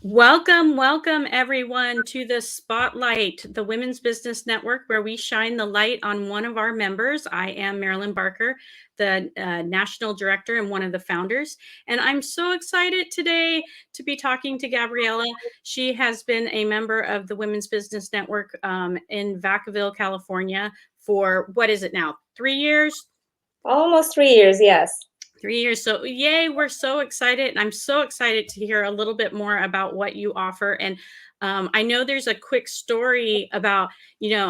Welcome everyone to the Spotlight, the Women's Business Network, where we shine the light on one of our members. I am Marilyn Barker, the National Director and one of the founders. And I'm so excited today to be talking to Gabriela. She has been a member of the Women's Business Network in Vacaville, California for, what is it now, 3 years? Almost 3 years, yes. 3 years. So yay, we're so excited. And I'm so excited to hear a little bit more about what you offer. And I know there's a quick story about,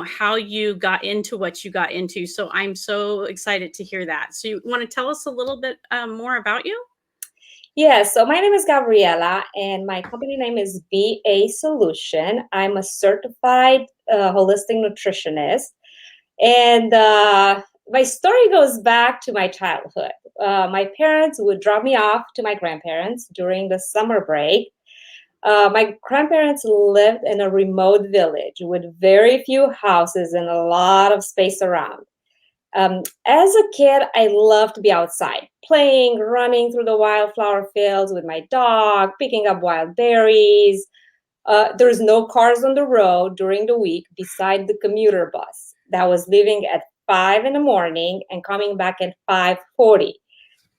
how you got into what you got into. So I'm so excited to hear that. So you want to tell us a little bit more about you? Yes, so my name is Gabriela and my company name is BA Solution. I'm a certified holistic nutritionist. And my story goes back to my childhood. My parents would drop me off to my grandparents during the summer break. My grandparents lived in a remote village with very few houses and a lot of space around. As a kid, I loved to be outside, playing, running through the wildflower fields with my dog, picking up wild berries. There's no cars on the road during the week beside the commuter bus that was leaving at 5 in the morning and coming back at 5:40.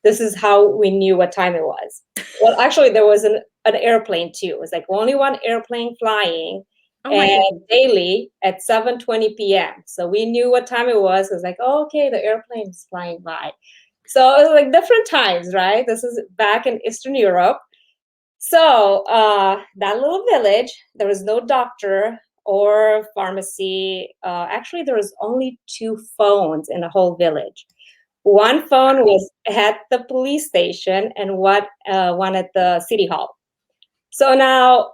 This is how we knew what time it was. Well, actually, there was an airplane too. It was like only one airplane flying, Oh my and goodness. daily at 7:20 p.m. So we knew what time it was. It was like, oh, okay, the airplane is flying by. So it was like different times, right? This is back in Eastern Europe. So that little village, there was no doctor or pharmacy. Actually, there was only two phones in the whole village. One phone was at the police station and one at the city hall. So now,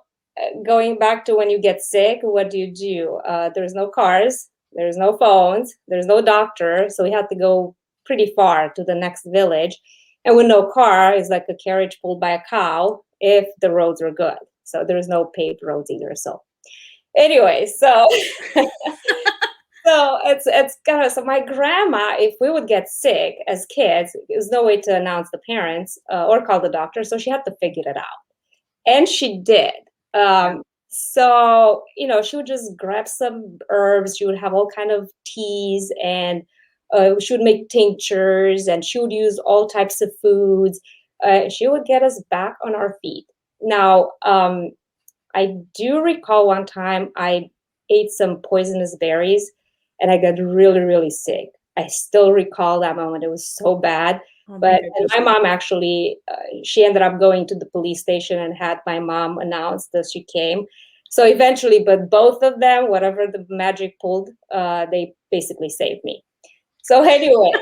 going back to when you get sick, what do you do? There's no cars, there's no phones, there's no doctor. So we had to go pretty far to the next village. And with no car, it's like a carriage pulled by a cow if the roads were good. So there's no paved roads either. So anyway, so so it's kind of so my grandma, if we would get sick as kids, there was no way to announce the parents or call the doctor, so she had to figure it out, and she did. So she would just grab some herbs. She would have all kind of teas, and she would make tinctures, and she would use all types of foods. She would get us back on our feet. Now, I do recall one time I ate some poisonous berries and I got really, really sick. I still recall that moment. It was so bad. Oh my But and goodness. my mom actually, she ended up going to the police station and had my mom announce that she came. So eventually, but both of them, whatever the magic pulled, they basically saved me. So anyway,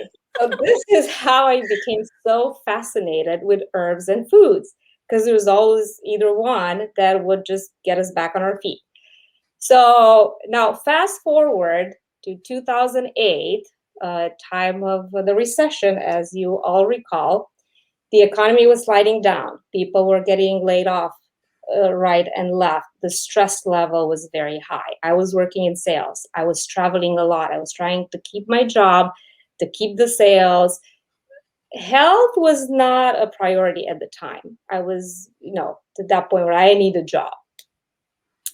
so this is how I became so fascinated with herbs and foods, because there was always either one that would just get us back on our feet. So now fast forward to 2008, time of the recession, as you all recall. The economy was sliding down. People were getting laid off right and left. The stress level was very high. I was working in sales. I was traveling a lot. I was trying to keep my job, to keep the sales. Health was not a priority at the time. I was, to that point where I need a job.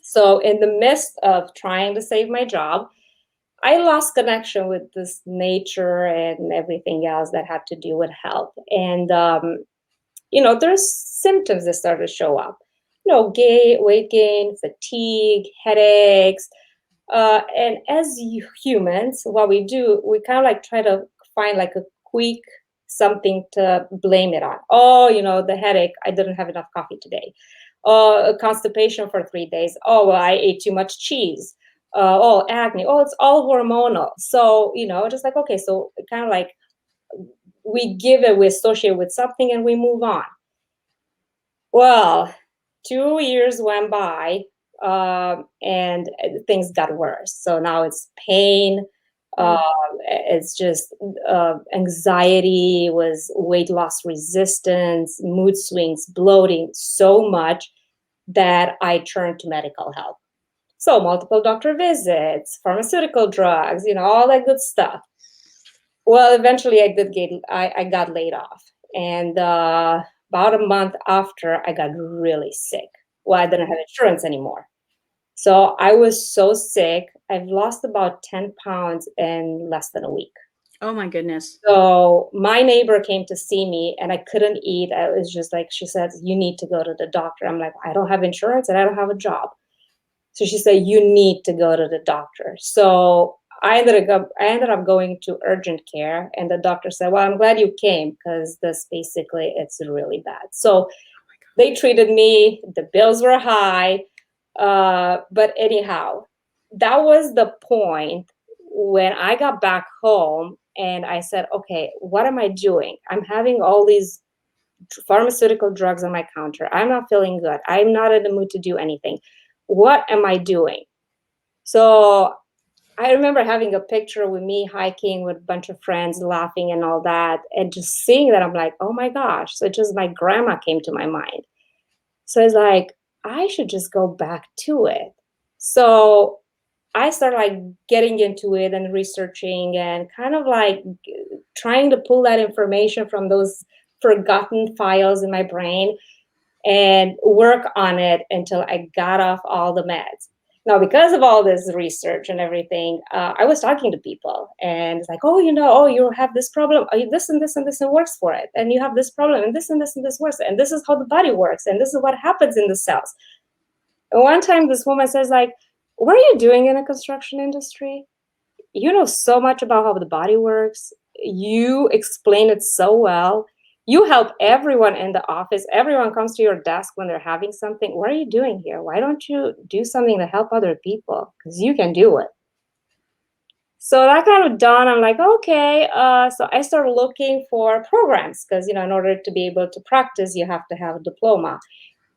So in the midst of trying to save my job, I lost connection with this nature and everything else that had to do with health. And there's symptoms that started to show up. Weight gain, fatigue, headaches. And as humans, what we do, we kind of like try to find like a quick something to blame it on. Oh, the headache, I didn't have enough coffee today. Constipation for 3 days. Oh, well, I ate too much cheese. Acne. Oh, it's all hormonal. So, just like, okay, so kind of like we associate with something and we move on. Well, 2 years went by, and things got worse. So now it's pain. It's just anxiety, was weight loss resistance, mood swings, bloating so much that I turned to medical help. So multiple doctor visits, pharmaceutical drugs, all that good stuff. Well, eventually I got laid off. And about a month after, I got really sick. Well, I didn't have insurance anymore. So I was so sick. I've lost about 10 pounds in less than a week. Oh my goodness. So my neighbor came to see me and I couldn't eat. I was just like, she said, you need to go to the doctor. I'm like, I don't have insurance and I don't have a job. So she said, you need to go to the doctor. So I ended up going to urgent care, and the doctor said, well, I'm glad you came because this basically it's really bad. So they treated me, the bills were high. But anyhow, that was the point when I got back home and I said, okay, what am I doing? I'm having all these pharmaceutical drugs on my counter. I'm not feeling good. I'm not in the mood to do anything. What am I doing? So I remember having a picture with me hiking with a bunch of friends, laughing and all that. And just seeing that, I'm like, oh my gosh. So just my grandma came to my mind. So it's like, I should just go back to it. So I started like getting into it and researching and kind of like trying to pull that information from those forgotten files in my brain and work on it until I got off all the meds. Now, because of all this research and everything, I was talking to people and it's like, oh, oh, you have this problem, this and this and this and works for it. And you have this problem and this and this and this works. And this is how the body works. And this is what happens in the cells. And one time this woman says like, what are you doing in the construction industry? You know so much about how the body works. You explain it so well. You help everyone in the office. Everyone comes to your desk when they're having something. What are you doing here? Why don't you do something to help other people? Because you can do it. So that kind of dawned. I'm like, okay. So I started looking for programs because, in order to be able to practice, you have to have a diploma.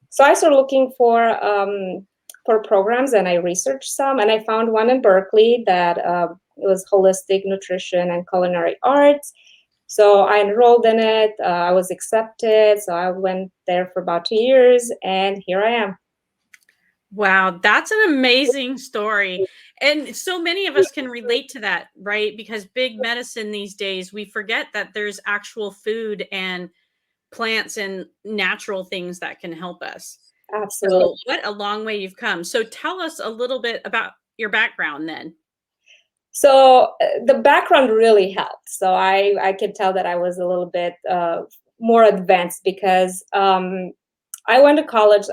So I started looking for programs, and I researched some, and I found one in Berkeley that it was holistic nutrition and culinary arts. So I enrolled in it. I was accepted. So I went there for about 2 years, and here I am. Wow, that's an amazing story. And so many of us can relate to that, right? Because big medicine these days, we forget that there's actual food and plants and natural things that can help us. Absolutely. So, what a long way you've come. So, tell us a little bit about your background then. So the background really helped. So I could tell that I was a little bit more advanced because I went to college.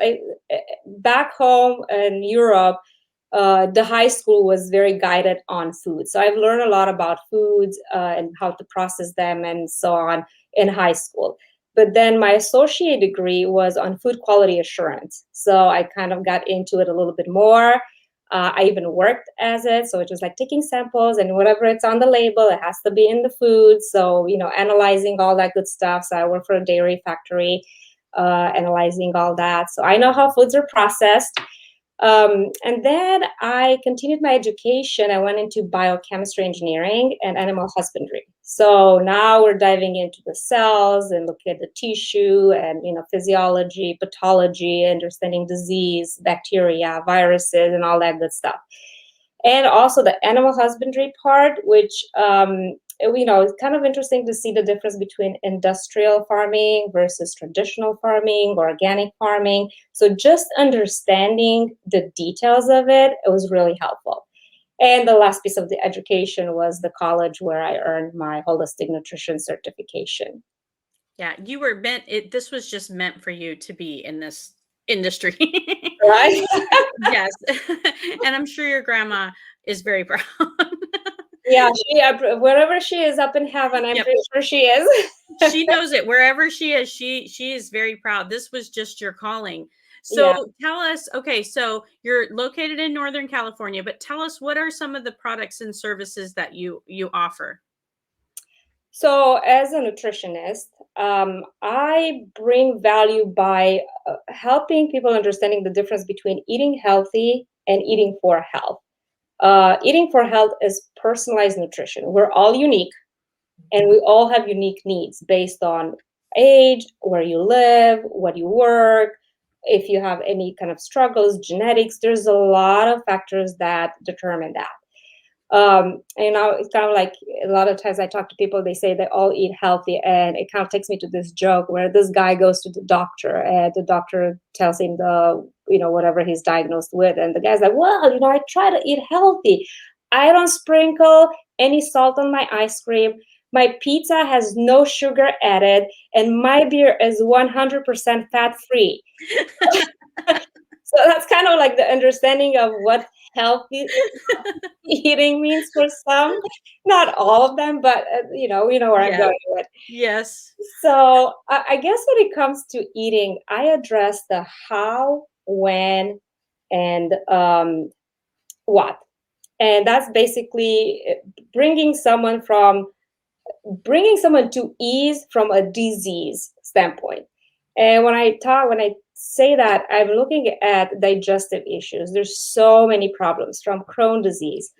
Back home in Europe, the high school was very guided on food. So I've learned a lot about foods and how to process them and so on in high school. But then my associate degree was on food quality assurance. So I kind of got into it a little bit more. I even worked as it. So it was like taking samples and whatever it's on the label, it has to be in the food. So, analyzing all that good stuff. So I work for a dairy factory, analyzing all that. So I know how foods are processed. And then I continued my education. I went into biochemistry engineering and animal husbandry. So now we're diving into the cells and looking at the tissue and physiology, pathology, understanding disease, bacteria, viruses, and all that good stuff. And also the animal husbandry part, which it's kind of interesting to see the difference between industrial farming versus traditional farming, organic farming. So just understanding the details of it was really helpful. And the last piece of the education was the college where I earned my holistic nutrition certification. Yeah, you were meant it this was just meant for you to be in this industry. Right? Yes. And I'm sure your grandma is very proud. Yeah, wherever she is up in heaven, I'm Yep. pretty sure she is. She knows it. Wherever she is, she is very proud. This was just your calling. Yeah. So tell us, okay, so you're located in Northern California, but tell us what are some of the products and services that you offer? So, as a nutritionist, I bring value by helping people understanding the difference between eating healthy and eating for health. Eating for health is personalized nutrition. We're all unique and we all have unique needs based on age, where you live, what you work, if you have any kind of struggles, genetics. There's a lot of factors that determine that. It's kind of like a lot of times I talk to people, they say they all eat healthy, and it kind of takes me to this joke where this guy goes to the doctor and the doctor tells him the whatever he's diagnosed with. And the guy's like, well, I try to eat healthy. I don't sprinkle any salt on my ice cream. My pizza has no sugar added, and my beer is 100% fat-free. So that's kind of like the understanding of what healthy eating means for some. Not all of them, but we know where I'm going with. Yes. So I guess when it comes to eating, I address the how, when, and what. And that's basically bringing someone to ease from a disease standpoint. And when I say that, I'm looking at digestive issues. There's so many problems, from Crohn's disease,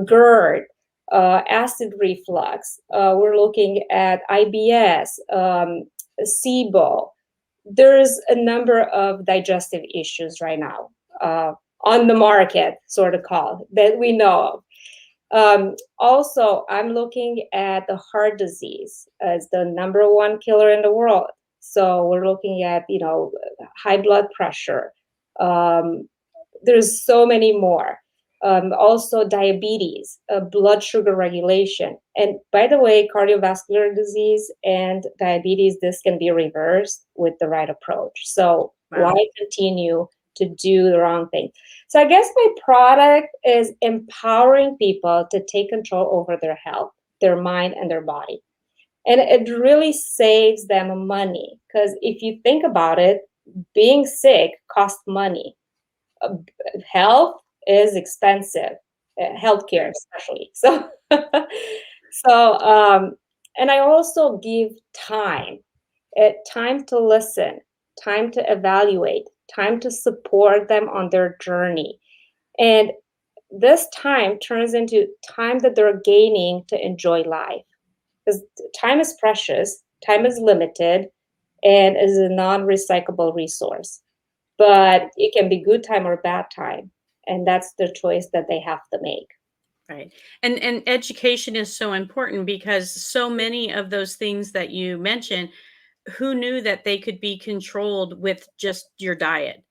GERD, acid reflux. We're looking at IBS, SIBO. There's a number of digestive issues right now on the market, sort of called, that we know of. Also, I'm looking at the heart disease as the number one killer in the world. So we're looking at, high blood pressure. There's so many more. Also diabetes, blood sugar regulation. And by the way, cardiovascular disease and diabetes, this can be reversed with the right approach. So why continue to do the wrong thing? So I guess my product is empowering people to take control over their health, their mind, and their body. And it really saves them money, because if you think about it, being sick costs money. Health is expensive, healthcare especially. So, and I also give time to listen, time to evaluate, time to support them on their journey. And this time turns into time that they're gaining to enjoy life. Because time is precious, time is limited, and is a non-recyclable resource. But it can be good time or bad time. And that's the choice that they have to make. Right. And education is so important, because so many of those things that you mentioned, who knew that they could be controlled with just your diet?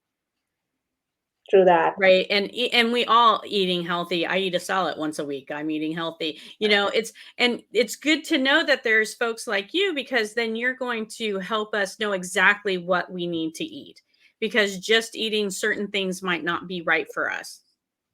Through that. Right. And we all eating healthy. I eat a salad once a week. I'm eating healthy. It's good to know that there's folks like you, because then you're going to help us know exactly what we need to eat, because just eating certain things might not be right for us.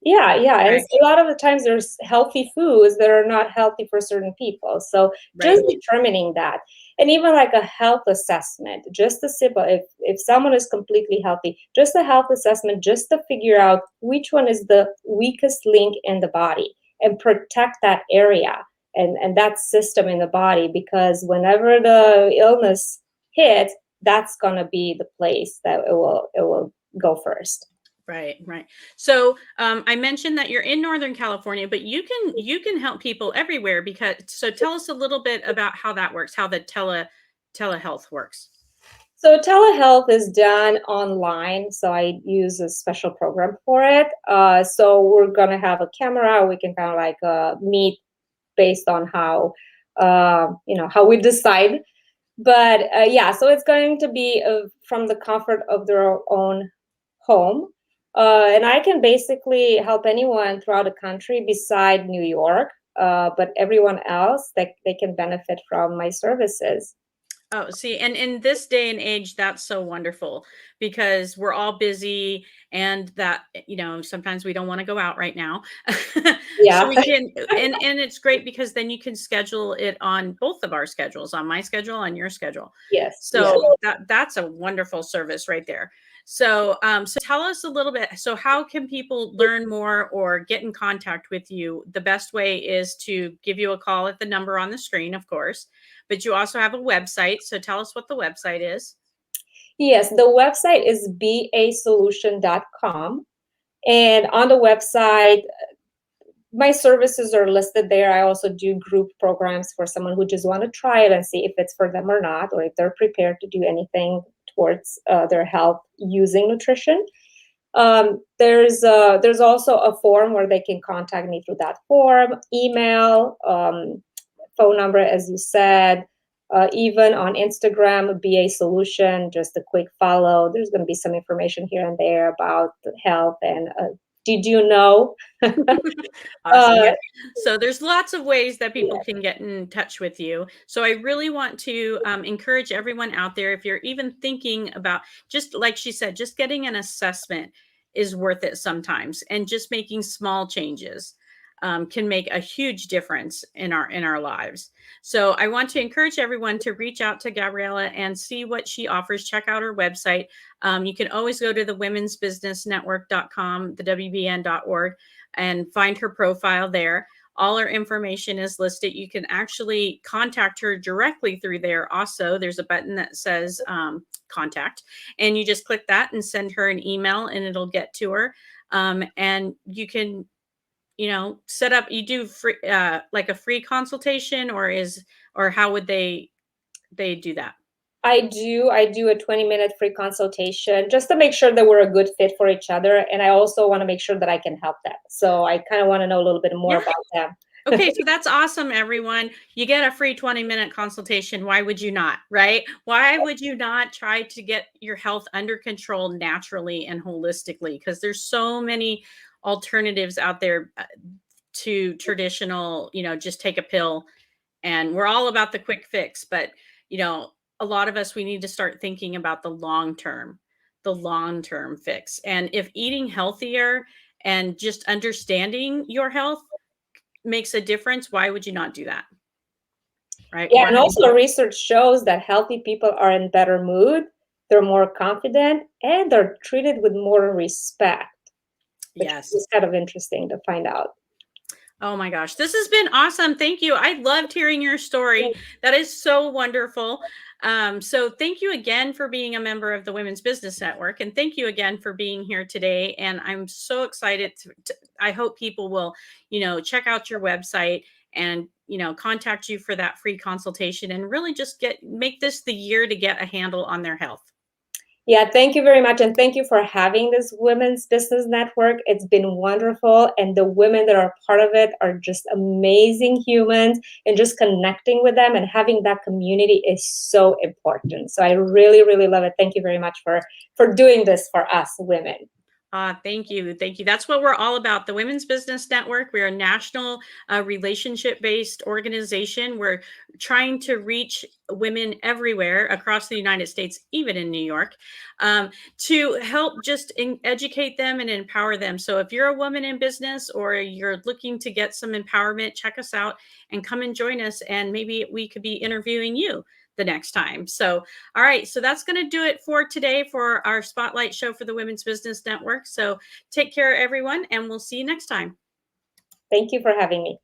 Yeah. And Right. a lot of the times there's healthy foods that are not healthy for certain people. So just determining that. And even like a health assessment, just a simple, if someone is completely healthy, just a health assessment, just to figure out which one is the weakest link in the body and protect that area and that system in the body. Because whenever the illness hits, that's going to be the place that it will go first. Right. So I mentioned that you're in Northern California, but you can help people everywhere, so tell us a little bit about how that works, how the telehealth works. So telehealth is done online. So I use a special program for it. So we're gonna have a camera. We can kind of like meet based on how how we decide. But yeah, so it's going to be from the comfort of their own home. And I can basically help anyone throughout the country beside New York, but everyone else that they can benefit from my services. Oh, see, and in this day and age, that's so wonderful, because we're all busy, and that, sometimes we don't want to go out right now. So Yeah. we can, and it's great, because then you can schedule it on both of our schedules, on my schedule, on your schedule. Yes. So that's a wonderful service right there. So, so tell us a little bit. So how can people learn more or get in contact with you? The best way is to give you a call at the number on the screen, of course, but you also have a website. So tell us what the website is. Yes, the website is basolution.com. And on the website, my services are listed there. I also do group programs for someone who just want to try it and see if it's for them or not, or if they're prepared to do anything towards their health using nutrition. There's also a form where they can contact me through that form, email, phone number, as you said. Even on Instagram, BA Solution, just a quick follow. There's going to be some information here and there about health and did you know? Awesome. Yeah. So there's lots of ways that people can get in touch with you. So I really want to encourage everyone out there, if you're even thinking about, just like she said, just getting an assessment is worth it sometimes, and just making small changes can make a huge difference in our lives. So I want to encourage everyone to reach out to Gabriela and see what she offers. Check out her website. You can always go to the womensbusinessnetwork.com, the WBN.org, and find her profile there. All her information is listed. You can actually contact her directly through there. Also, there's a button that says contact, and you just click that and send her an email, and it'll get to her. And you can, set up. You do free, like a free consultation, or how would they do that? I do a 20-minute free consultation just to make sure that we're a good fit for each other. And I also want to make sure that I can help them. So I kind of want to know a little bit more about them. Okay, so that's awesome, everyone. You get a free 20-minute consultation. Why would you not, right? Why would you not try to get your health under control naturally and holistically? Because there's so many alternatives out there to traditional, just take a pill. And we're all about the quick fix, but a lot of us, we need to start thinking about the long-term fix. And if eating healthier and just understanding your health makes a difference, why would you not do that? Right? Yeah, and also research shows that healthy people are in better mood, they're more confident, and they're treated with more respect. Yes. It's kind of interesting to find out. Oh my gosh, this has been awesome. Thank you. I loved hearing your story. That is so wonderful. So thank you again for being a member of the Women's Business Network. And thank you again for being here today. And I'm so excited I hope people will, check out your website and, contact you for that free consultation, and really just make this the year to get a handle on their health. Yeah, thank you very much. And thank you for having this Women's Business Network. It's been wonderful. And the women that are part of it are just amazing humans. And just connecting with them and having that community is so important. So I really, really love it. Thank you very much for doing this for us women. Thank you. Thank you. That's what we're all about. The Women's Business Network. We're a national relationship-based organization. We're trying to reach women everywhere across the United States, even in New York, to help just educate them and empower them. So if you're a woman in business or you're looking to get some empowerment, check us out and come and join us. And maybe we could be interviewing you the next time. So, all right. So that's going to do it for today for our Spotlight show for the Women's Business Network. So take care, everyone, and we'll see you next time. Thank you for having me.